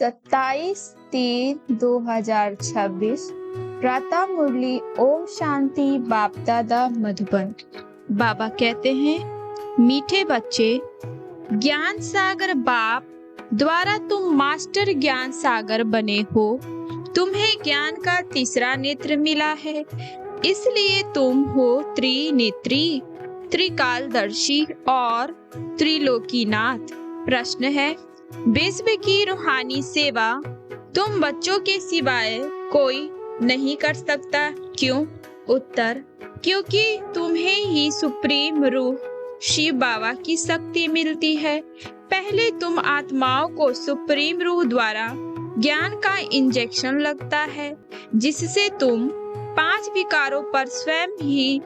27/3/2026 प्रातः मुरली ओम शांति बाप दादा मधुबन। बाबा कहते हैं, मीठे बच्चे, ज्ञान सागर बाप द्वारा तुम मास्टर ज्ञान सागर बने हो। तुम्हें ज्ञान का तीसरा नेत्र मिला है, इसलिए तुम हो त्रिनेत्री, त्रिकालदर्शी और त्रिलोकीनाथ। प्रश्न है, विश्व की रूहानी सेवा तुम बच्चों के सिवाय कोई नहीं कर सकता, क्यों? उत्तर, क्योंकि तुम्हें ही सुप्रीम रूह शिव बाबा की शक्ति मिलती है। पहले तुम आत्माओं को सुप्रीम रूह द्वारा ज्ञान का इंजेक्शन लगता है, जिससे तुम 5 विकारों पर स्वयं ही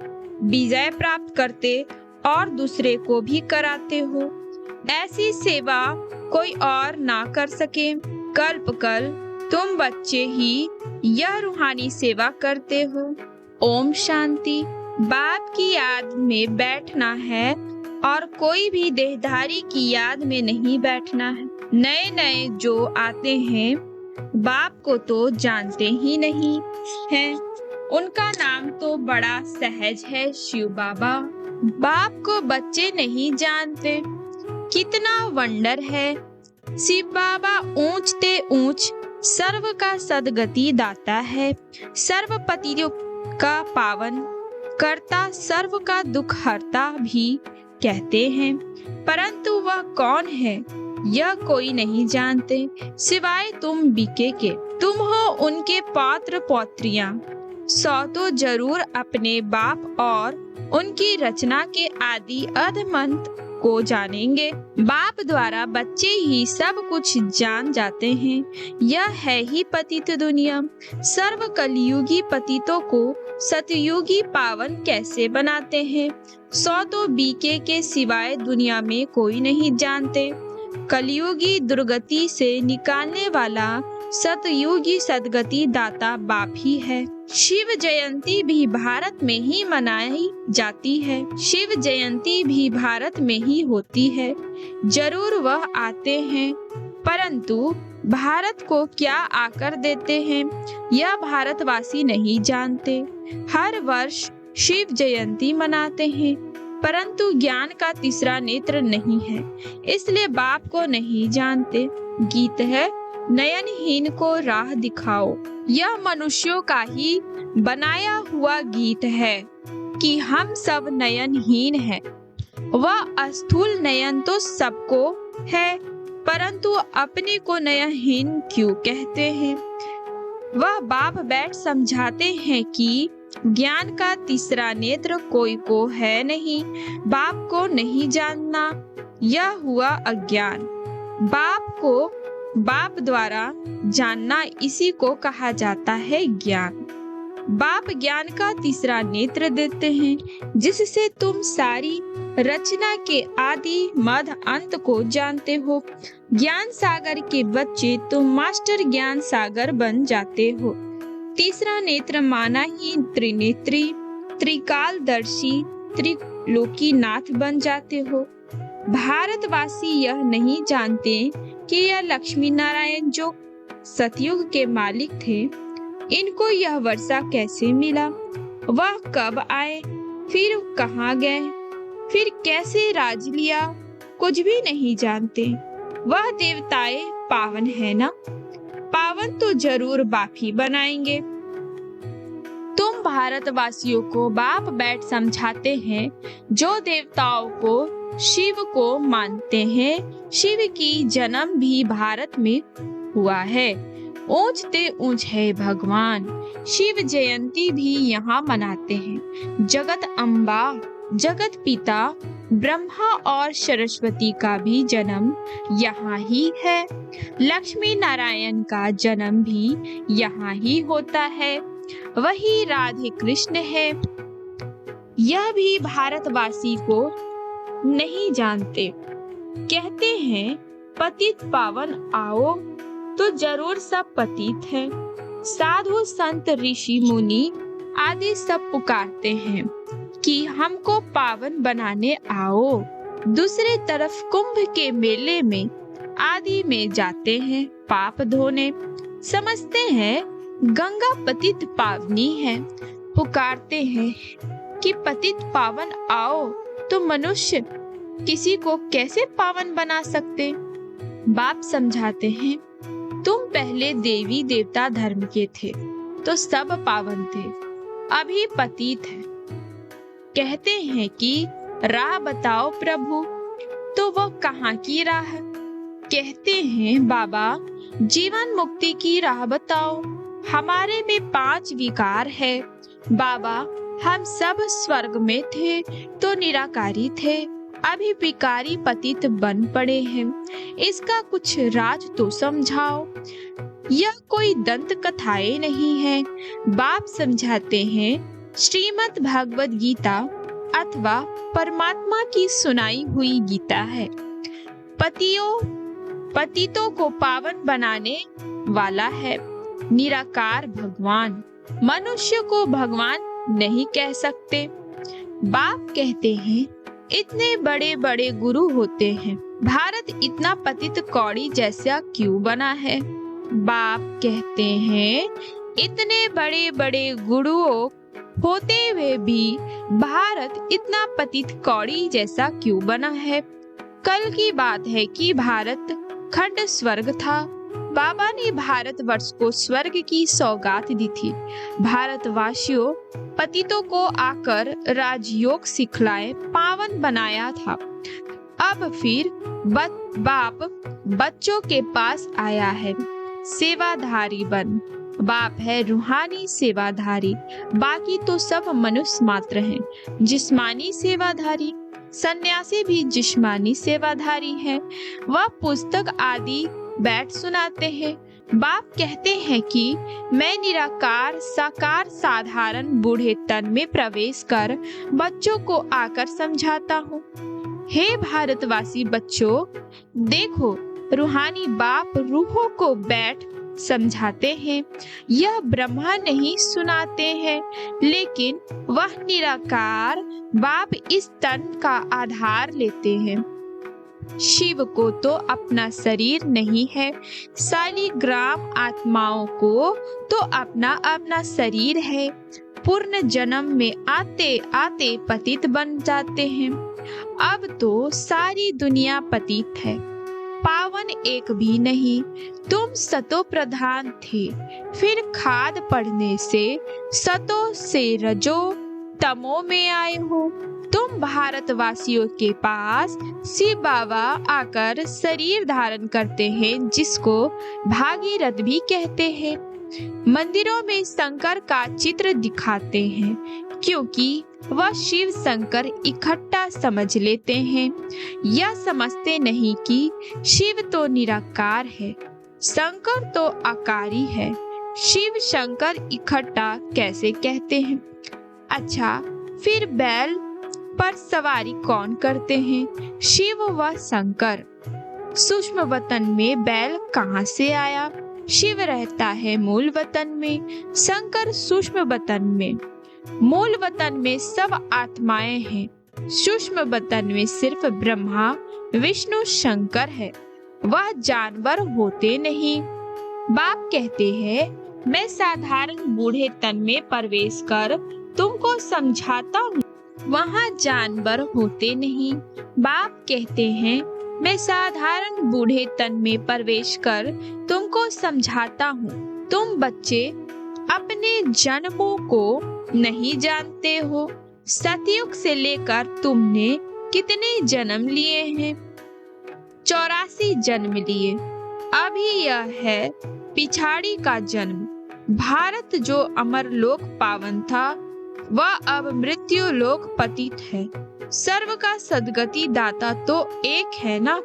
विजय प्राप्त करते और दूसरे को भी कराते हो। ऐसी सेवा कोई और ना कर सके। कल्प कल तुम बच्चे ही यह रूहानी सेवा करते हो। ओम शांति। बाप की याद में बैठना है और कोई भी देहधारी की याद में नहीं बैठना है। नए नए जो आते हैं बाप को तो जानते ही नहीं हैं। उनका नाम तो बड़ा सहज है, शिव बाबा। बाप को बच्चे नहीं जानते, कितना वंडर है। शिव बाबा ऊंचते ऊंच सर्व का सदगति दाता है, सर्व पतियों का पावन करता, सर्व का दुख हरता भी कहते हैं। परंतु वह कौन है यह कोई नहीं जानते, सिवाय तुम बीके के। तुम हो उनके पौत्र पौत्रियां। सौ तो जरूर अपने बाप और उनकी रचना के आदि अधमंत को जानेंगे। बाप द्वारा बच्चे ही सब कुछ जान जाते हैं। यह है ही पतित दुनिया। सर्व कलयुगी पतितों को सतयुगी पावन कैसे बनाते हैं, 100 तो बीके के सिवाय दुनिया में कोई नहीं जानते। कलयुगी दुर्गति से निकालने वाला सतयुगी सदगति दाता बाप ही है। शिव जयंती भी भारत में ही मनाई जाती है। शिव जयंती भी भारत में ही होती है। जरूर वह आते हैं, परंतु भारत को क्या आकर देते हैं यह भारतवासी नहीं जानते। हर वर्ष शिव जयंती मनाते हैं, परंतु ज्ञान का तीसरा नेत्र नहीं है, इसलिए बाप को नहीं जानते। गीत है, नयनहीन को राह दिखाओ। यह मनुष्यों का ही बनाया हुआ गीत है कि हम सब नयनहीन हैं। वह स्थूल नयन तो सबको है, परंतु अपने को नयनहीन क्यों कहते हैं? वह बाप बैठ समझाते हैं कि ज्ञान का तीसरा नेत्र कोई को है नहीं। बाप को नहीं जानना यह हुआ अज्ञान। बाप को बाप द्वारा जानना, इसी को कहा जाता है ज्ञान। बाप ज्ञान का तीसरा नेत्र देते हैं, जिससे तुम सारी रचना के आदि मध्य अंत को जानते हो। ज्ञान सागर के बच्चे तुम मास्टर ज्ञान सागर बन जाते हो। तीसरा नेत्र माना ही त्रिनेत्री, त्रिकालदर्शी, त्रिलोकीनाथ बन जाते हो। भारतवासी यह नहीं जानते कि यह लक्ष्मी नारायण जो सतयुग के मालिक थे, इनको यह वर्षा कैसे मिला, वह कब आए, फिर कहाँ गए, फिर कैसे राज लिया, कुछ भी नहीं जानते। वह देवताएं पावन है ना, पावन तो जरूर बाप ही बनाएंगे। तुम भारतवासियों को बाप बैठ समझाते हैं, जो देवताओं को शिव को मानते हैं। शिव की जन्म भी भारत में हुआ है। ऊंचते ऊंच है भगवान। शिव जयंती भी यहाँ मनाते हैं। जगत अम्बा, जगत पिता ब्रह्मा और सरस्वती का भी जन्म यहाँ ही है। लक्ष्मी नारायण का जन्म भी यहाँ ही होता है। वही राधे कृष्ण है। यह भी भारतवासी को नहीं जानते। कहते हैं पतित पावन आओ, तो जरूर सब पतित हैं। साधु संत ऋषि मुनि आदि सब पुकारते हैं कि हमको पावन बनाने आओ। दूसरे तरफ कुंभ के मेले में आदि में जाते हैं पाप धोने, समझते हैं गंगा पतित पावनी है, पुकारते हैं कि पतित पावन आओ, तो मनुष्य किसी को कैसे पावन बना सकते। बाप समझाते हैं तुम पहले देवी देवता धर्म के थे तो सब पावन थे, अभी पतित है। कहते हैं कि राह बताओ प्रभु, तो वो कहाँ की राह। कहते हैं बाबा जीवन मुक्ति की राह बताओ, हमारे में 5 विकार है। बाबा हम सब स्वर्ग में थे तो निराकारी थे, अभी विकारी पतित बन पड़े हैं, इसका कुछ राज तो समझाओ। यह कोई दंत कथाएं नहीं है। बाप समझाते हैं श्रीमद् भगवद गीता अथवा परमात्मा की सुनाई हुई गीता है। पतितों को पावन बनाने वाला है निराकार भगवान, मनुष्य को भगवान नहीं कह सकते। बाप कहते हैं इतने बड़े बड़े गुरु होते हैं, भारत इतना पतित कौड़ी जैसा क्यों बना है। बाप कहते हैं इतने बड़े बड़े गुरुओं होते हुए भी भारत इतना पतित कौड़ी जैसा क्यों बना है। कल की बात है कि भारत खंड स्वर्ग था। बाबा ने भारतवर्ष को स्वर्ग की सौगात दी थी। भारतवासियों पतितों को आकर राजयोग सिखलाए पावन बनाया था। अब फिर बाप बच्चों के पास आया है, सेवाधारी बन। बाप है रूहानी सेवाधारी, बाकी तो सब मनुष्य मात्र हैं। जिस्मानी सेवाधारी, सन्यासी भी जिस्मानी सेवाधारी है। वह पुस्तक आदि बैठ सुनाते हैं। बाप कहते हैं कि मैं निराकार साकार साधारण बूढ़े तन में प्रवेश कर बच्चों को आकर समझाता हूँ। हे भारतवासी बच्चों, देखो रूहानी बाप रूहों को बैठ समझाते हैं। यह ब्रह्मा नहीं सुनाते हैं, लेकिन वह निराकार बाप इस तन का आधार लेते हैं। शिव को तो अपना शरीर नहीं है, शालिग्राम आत्माओं को तो अपना अपना शरीर है। पूर्ण जन्म में आते आते पतित बन जाते हैं। अब तो सारी दुनिया पतित है, पावन एक भी नहीं। तुम सतो प्रधान थे, फिर खाद पड़ने से सतो से रजो तमो में आए हो। तुम भारतवासियों के पास शिव बाबा आकर शरीर धारण करते हैं, जिसको भागीरथ भी कहते हैं। मंदिरों में शंकर का चित्र दिखाते हैं, क्योंकि वह शिव शंकर इकट्ठा समझ लेते हैं। यह समझते नहीं कि शिव तो निराकार है, शंकर तो आकारी है। शिव शंकर इकट्ठा कैसे कहते हैं। अच्छा, फिर बैल पर सवारी कौन करते हैं, शिव व शंकर। सूक्ष्म वतन में बैल कहाँ से आया। शिव रहता है मूल वतन में, शंकर सूक्ष्म वतन में। मूल वतन में सब आत्माएं हैं, सूक्ष्म वतन में सिर्फ ब्रह्मा विष्णु शंकर है, वह जानवर होते नहीं। बाप कहते हैं मैं साधारण बूढ़े तन में प्रवेश कर तुमको समझाता हूँ, वहाँ जानवर होते नहीं। बाप कहते हैं मैं साधारण बूढ़े तन में प्रवेश कर तुमको समझाता हूँ। तुम बच्चे अपने जन्मों को नहीं जानते हो। सतयुग से लेकर तुमने कितने जन्म लिए हैं। 84 जन्म लिए। अभी यह है पिछाड़ी का जन्म। भारत जो अमर लोक पावन था, वह अब मृत्यु लोक पतित है। सर्व का सद्गति दाता तो एक है ना।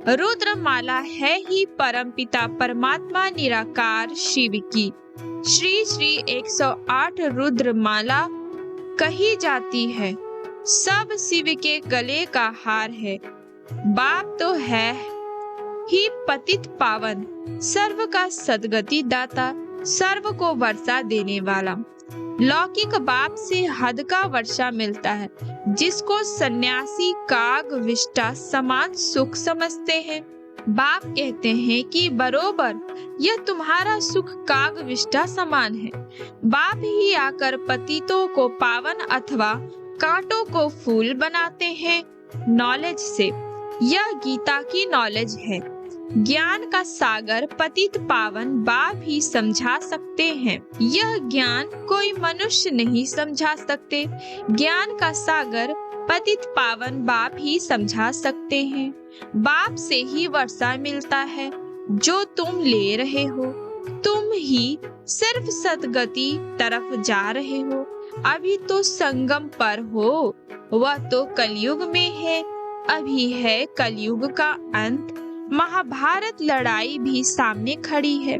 रुद्रमाला है ही परमपिता परमात्मा निराकार शिव की। श्री श्री 108 रुद्रमाला कही जाती है। सब शिव के गले का हार है। बाप तो है ही पतित पावन, सर्व का सद्गति दाता, सर्व को वर्षा देने वाला। लौकिक बाप से हद का वर्षा मिलता है, जिसको सन्यासी काग विष्टा समान सुख समझते हैं। बाप कहते हैं कि बरोबर यह तुम्हारा सुख कागविष्ठा समान है। बाप ही आकर पतितों को पावन अथवा कांटों को फूल बनाते हैं नॉलेज से। यह गीता की नॉलेज है। ज्ञान का सागर पतित पावन बाप ही समझा सकते हैं। यह ज्ञान कोई मनुष्य नहीं समझा सकते। ज्ञान का सागर पतित पावन बाप ही समझा सकते हैं। बाप से ही वर्षा मिलता है जो तुम ले रहे हो। तुम ही सिर्फ सदगति तरफ जा रहे हो। अभी तो संगम पर हो, वह तो कलयुग में है। अभी है कलयुग का अंत। महाभारत लड़ाई भी सामने खड़ी है।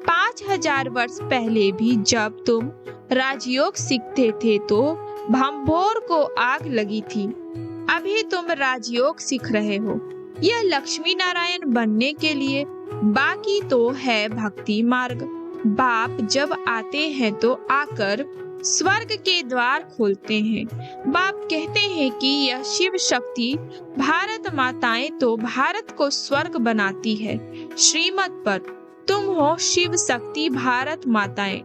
5000 वर्ष पहले भी जब तुम राजयोग सीखते थे तो भंभोर को आग लगी थी। अभी तुम राजयोग सीख रहे हो, यह लक्ष्मी नारायण बनने के लिए। बाकी तो है भक्ति मार्ग। बाप जब आते हैं तो आकर स्वर्ग के द्वार खोलते हैं। बाप कहते हैं कि यह शिव शक्ति भारत माताएं तो भारत को स्वर्ग बनाती है। श्रीमत पर तुम हो शिव शक्ति भारत माताएं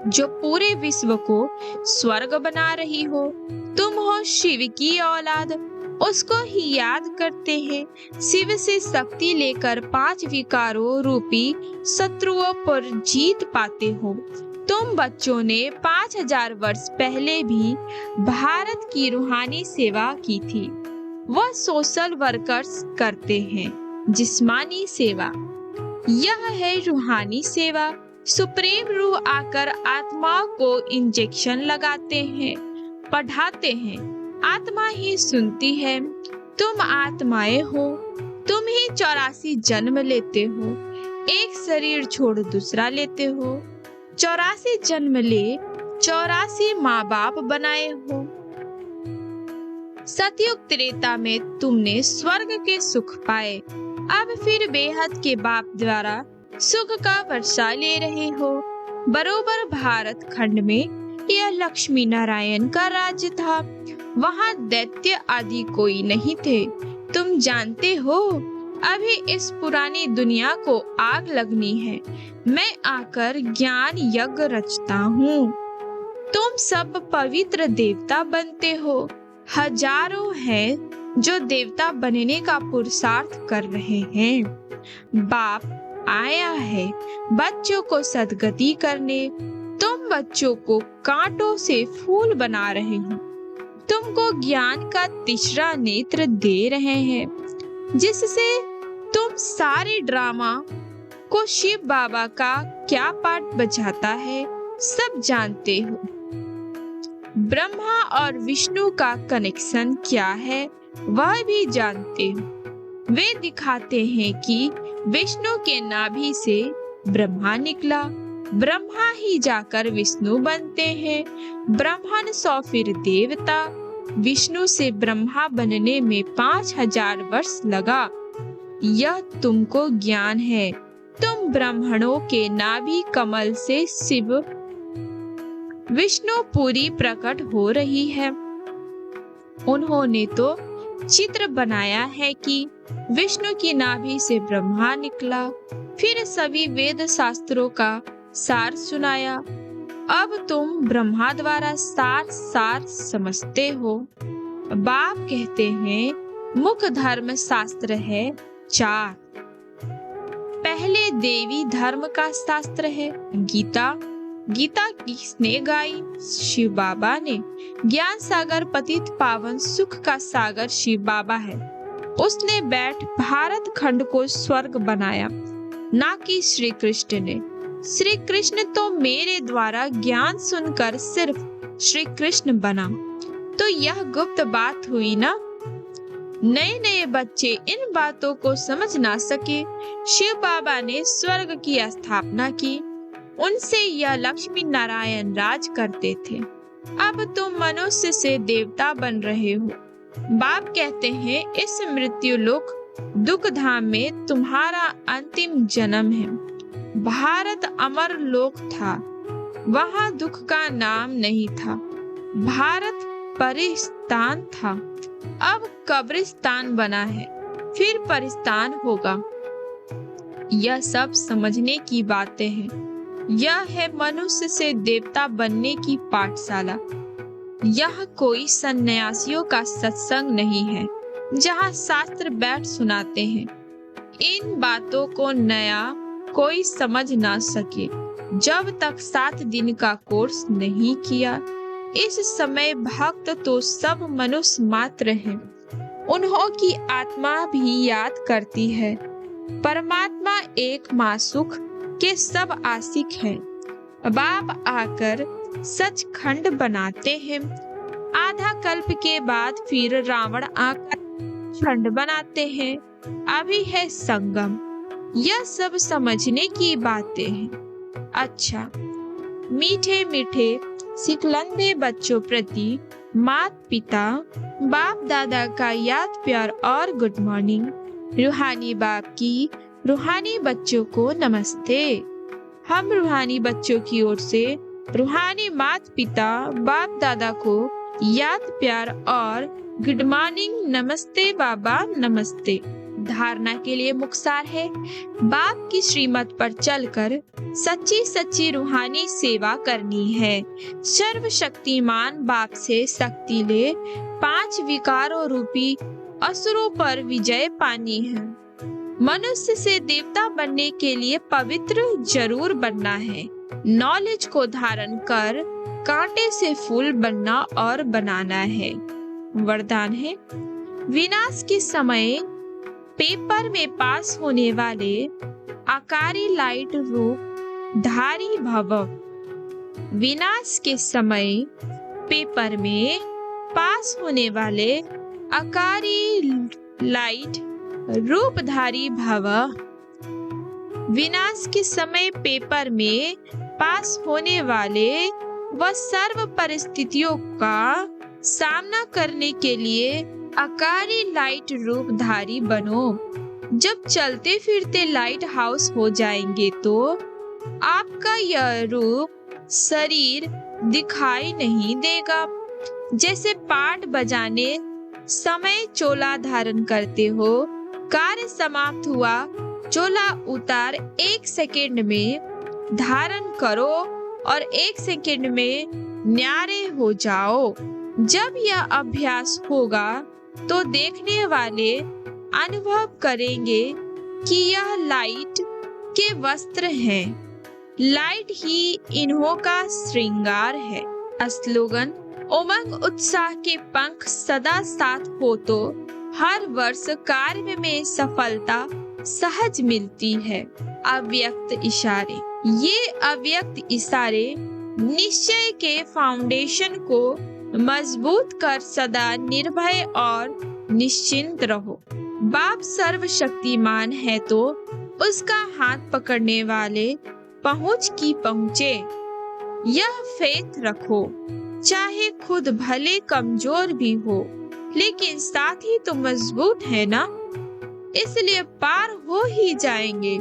जो पूरे विश्व को स्वर्ग बना रही हो। तुम हो शिव की औलाद, उसको ही याद करते हैं। शिव से शक्ति लेकर 5 विकारों रूपी शत्रुओं पर जीत पाते हो। तुम बच्चों ने 5000 वर्ष पहले भी भारत की रूहानी सेवा की थी। वह सोशल वर्कर्स करते हैं जिस्मानी सेवा। यह है रूहानी सेवा। सुप्रीम रूह आकर आत्माओं को इंजेक्शन लगाते हैं, पढ़ाते हैं। आत्मा ही सुनती है। तुम आत्माएं हो। तुम ही 84 जन्म लेते हो। एक शरीर छोड़ दूसरा लेते हो। 84 जन्म ले 84 माँ बाप बनाए हो। सतयुग त्रेता में तुमने स्वर्ग के सुख पाए। अब फिर बेहद के बाप द्वारा सुख का वर्षा ले रहे हो। बरोबर भारत खंड में यह लक्ष्मी नारायण का राज्य था। वहाँ दैत्य आदि कोई नहीं थे। तुम जानते हो अभी इस पुरानी दुनिया को आग लगनी है। मैं आकर ज्ञान यज्ञ रचता हूँ। तुम सब पवित्र देवता बनते हो। हजारों हैं जो देवता बनने का पुरुषार्थ कर रहे हैं। बाप आया है बच्चों को सदगति करने। तुम बच्चों को कांटों से फूल बना रहे हो। तुमको ज्ञान का तीसरा नेत्र दे रहे हैं जिससे तुम सारे ड्रामा को शिव बाबा का क्या पार्ट बजाता है सब जानते हो। ब्रह्मा और विष्णु का कनेक्शन क्या है वह भी जानते हो। वे दिखाते हैं कि विष्णु के नाभि से ब्रह्मा निकला। ब्रह्मा ही जाकर विष्णु बनते हैं। ब्राह्मण सौ फिर देवता। विष्णु से ब्रह्मा बनने में 5000 वर्ष लगा। यह तुमको ज्ञान है। तुम ब्राह्मणों के नाभि कमल से शिव विष्णु पूरी प्रकट हो रही है। उन्होंने तो चित्र बनाया है कि विष्णु की नाभि से ब्रह्मा निकला। फिर सभी वेद शास्त्रों का सार सुनाया। अब तुम ब्रह्मा द्वारा सार समझते हो। बाप कहते हैं मुख्य धर्म शास्त्र है 4। पहले देवी धर्म का शास्त्र है गीता। गीता किसने गाई? शिव बाबा ने। ज्ञान सागर पतित पावन सुख का सागर शिव बाबा है। उसने बैठ भारत खंड को स्वर्ग बनाया, ना कि श्री कृष्ण ने। श्री कृष्ण तो मेरे द्वारा ज्ञान सुनकर सिर्फ श्री कृष्ण बना। तो यह गुप्त बात हुई ना। नए नए बच्चे इन बातों को समझ ना सके। शिव बाबा ने स्वर्ग की स्थापना की। उनसे यह लक्ष्मी नारायण राज करते थे। अब तुम मनुष्य से देवता बन रहे हो। बाप कहते हैं इस मृत्यु लोक दुख धाम में तुम्हारा अंतिम जन्म है। भारत अमर लोक था, वहाँ दुख का नाम नहीं था। भारत परिस्तान था, अब कब्रिस्तान बना है। फिर परिस्तान होगा। यह सब समझने की बातें हैं। यह है मनुष्य से देवता बनने की पाठशाला। यह कोई सन्यासियों का सत्संग नहीं है जहाँ शास्त्र बैठ सुनाते हैं। इन बातों को नया कोई समझ ना सके जब तक 7 दिन का कोर्स नहीं किया। इस समय भक्त तो सब मनुष्य मात्र हैं। उन्हों की आत्मा भी याद करती है। परमात्मा एक मासुख के सब आशिक हैं। बाप आकर सचखंड बनाते हैं। आधा कल्प के बाद फिर रावण आकर खंड बनाते हैं। अभी है संगम। यह सब समझने की बातें हैं। अच्छा, मीठे मीठे सिखलंदे बच्चों प्रति माता पिता बाप दादा का याद प्यार और गुड मॉर्निंग। रूहानी बाप की रूहानी बच्चों को नमस्ते। हम रूहानी बच्चों की ओर से रूहानी माता पिता बाप दादा को याद प्यार और गुड मॉर्निंग। नमस्ते बाबा नमस्ते। धारणा के लिए मुखसार है। बाप की श्रीमत पर चलकर सच्ची सच्ची रूहानी सेवा करनी है। सर्वशक्तिमान बाप से शक्ति ले 5 विकारों रूपी असुरों पर विजय पानी है। मनुष्य से देवता बनने के लिए पवित्र जरूर बनना है। नॉलेज को धारण कर कांटे से फूल बनना और बनाना है। वरदान है, विनाश के समय पेपर में पास होने वाले आकारी लाइट रूप धारी भव। विनाश के समय पेपर में पास होने वाले आकारी लाइट रूपधारी भव। विनाश के समय पेपर में पास होने वाले व सर्व परिस्थितियों का सामना करने के लिए आकारी लाइट रूपधारी बनो। जब चलते फिरते लाइट हाउस हो जाएंगे तो आपका यह रूप शरीर दिखाई नहीं देगा। जैसे पाठ बजाने समय चोला धारण करते हो, कार्य समाप्त हुआ, चोला उतार 1 सेकेंड में धारण करो और 1 सेकेंड में न्यारे हो जाओ। जब यह अभ्यास होगा तो देखने वाले अनुभव करेंगे कि यह लाइट के वस्त्र हैं। लाइट ही इन्हों का श्रृंगार है। स्लोगन, उमंग उत्साह के पंख सदा साथ हो तो हर वर्ष कार्य में सफलता सहज मिलती है। अव्यक्त इशारे। ये अव्यक्त इशारे निश्चय के फाउंडेशन को मजबूत कर सदा निर्भय और निश्चिंत रहो। बाप सर्वशक्तिमान है तो उसका हाथ पकड़ने वाले पहुंच की पहुंचे। यह फेथ रखो, चाहे खुद भले कमजोर भी हो, लेकिन साथ ही तो मजबूत है ना, इसलिए पार हो ही जाएंगे।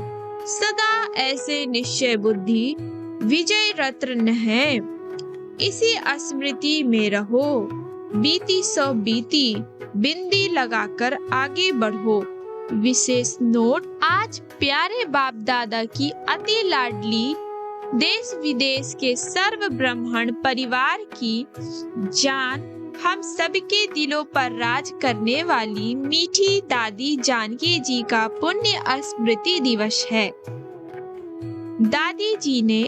सदा ऐसे निश्चय बुद्धि विजय रत्न है। इसी स्मृति में रहो। बीती सो बीती, बिंदी लगाकर आगे बढ़ो। विशेष नोट, आज प्यारे बाप दादा की अति लाडली देश विदेश के सर्व ब्राह्मण परिवार की जान हम सबके दिलों पर राज करने वाली मीठी दादी जानकी जी का पुण्य स्मृति दिवस है। दादी जी ने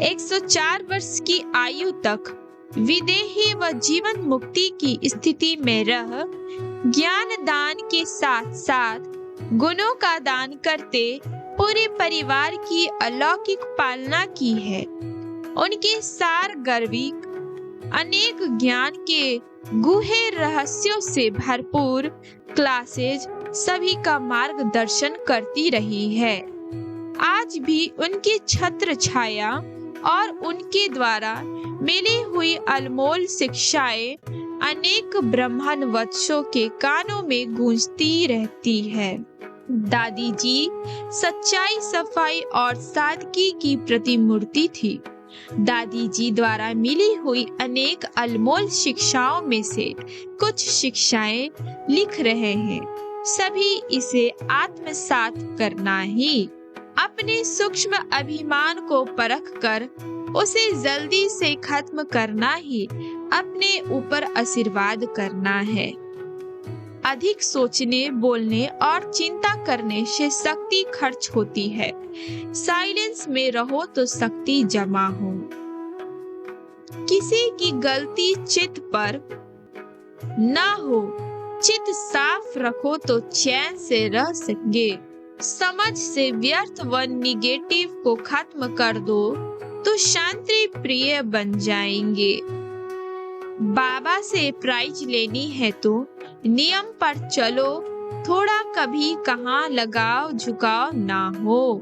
104 वर्ष की आयु तक विदेही व जीवन मुक्ति की स्थिति में रह ज्ञान दान के साथ साथ गुणों का दान करते पूरे परिवार की अलौकिक पालना की है। उनके सार गर्विक अनेक ज्ञान के गूढ़े रहस्यों से भरपूर क्लासेज सभी का मार्गदर्शन करती रही है। आज भी उनकी छत्र छाया और उनके द्वारा मिली हुई अनमोल शिक्षाएं अनेक ब्राह्मण वत्सों के कानों में गूंजती रहती है। दादी जी सच्चाई, सफाई और सादगी की प्रतिमूर्ति थी। दादी जी द्वारा मिली हुई अनेक अनमोल शिक्षाओं में से कुछ शिक्षाएं लिख रहे हैं। सभी इसे आत्मसात करना ही, अपने सूक्ष्म अभिमान को परख कर उसे जल्दी से खत्म करना ही अपने ऊपर आशीर्वाद करना है। अधिक सोचने, बोलने और चिंता करने से शक्ति खर्च होती है। साइलेंस में रहो तो शक्ति जमा हो। किसी की गलती चित पर ना हो, चित साफ रखो तो चैन से रह सकेंगे। समझ से व्यर्थ व निगेटिव को खत्म कर दो तो शांति प्रिय बन जाएंगे। बाबा से प्राइज लेनी है तो नियम पर चलो, थोड़ा कभी कहाँ लगाव झुकाव ना हो।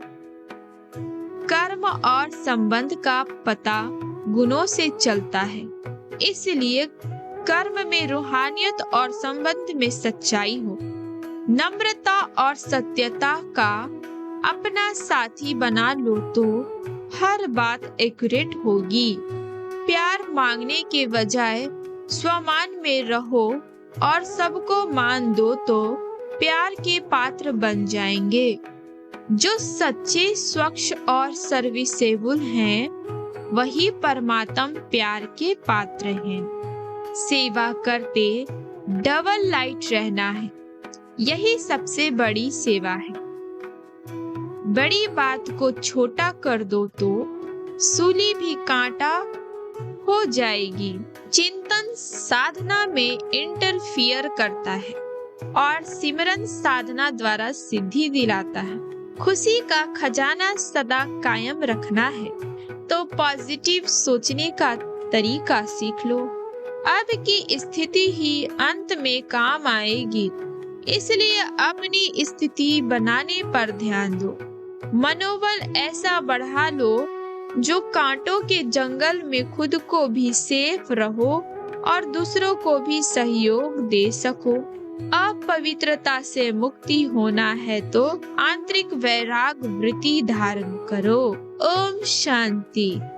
कर्म और संबंध का पता गुणों से चलता है, इसलिए कर्म में रूहानियत और संबंध में सच्चाई हो। नम्रता और सत्यता का अपना साथी बना लो तो हर बात एक्यूरेट होगी। प्यार मांगने के बजाय स्वमान में रहो और सबको मान दो तो प्यार के पात्र बन जाएंगे। जो सच्चे, स्वच्छ और सर्विसेबल हैं, वही परमात्म प्यार के पात्र हैं। सेवा करते डबल लाइट रहना है, यही सबसे बड़ी सेवा है। बड़ी बात को छोटा कर दो तो सूली भी कांटा हो जाएगी। चिंतन साधना में इंटरफियर करता है और सिमरन साधना द्वारा सिद्धि दिलाता है। खुशी का खजाना सदा कायम रखना है तो पॉजिटिव सोचने का तरीका सीख लो। अब की स्थिति ही अंत में काम आएगी, इसलिए अपनी स्थिति बनाने पर ध्यान दो। मनोबल ऐसा बढ़ा लो जो कांटों के जंगल में खुद को भी सेफ रहो और दूसरों को भी सहयोग दे सको। अपवित्रता से मुक्ति होना है तो आंतरिक वैराग वृत्ति धारण करो। ओम शांति।